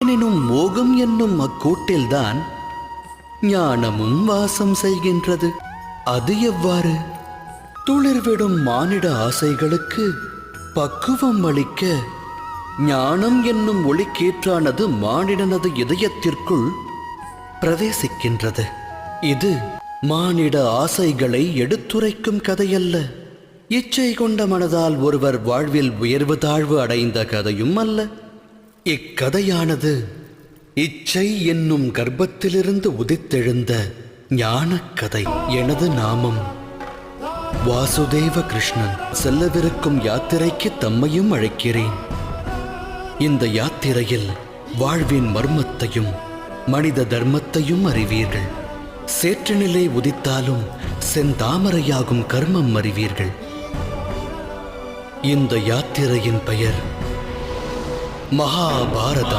எனினும் மோகம் என்னும் அக்கூட்டில்தான் ஞானமும் வாசம் செய்கின்றது. அது எவ்வாறு? துளிர்விடும் மானிட ஆசைகளுக்கு பக்குவம் அளிக்க ஞானம் என்னும் ஒளிக்கீற்றானது மானிடனது இதயத்திற்குள் பிரவேசிக்கின்றது. இது மானிட ஆசைகளை எடுத்துரைக்கும் கதையல்ல. இச்சை கொண்ட மனதால் ஒருவர் வாழ்வில் உயர்வு தாழ்வு அடைந்த கதையும் அல்ல. இக்கதையானது இச்சை என்னும் கர்ப்பத்திலிருந்து உதித்தெழுந்த ஞானக்கதை. எனது நாமம் வாசுதேவ கிருஷ்ணன். செல்லவிருக்கும் யாத்திரைக்கு தம்மையும் அழைக்கிறேன். இந்த யாத்திரையில் வாழ்வின் மர்மத்தையும் மனித தர்மத்தையும் அறிவீர்கள். சேற்றுநிலை உதித்தாலும் செந்தாமரையாகும் கர்மம் அறிவீர்கள். இந்த யாத்திரையின் பெயர் மகாபாரதம்.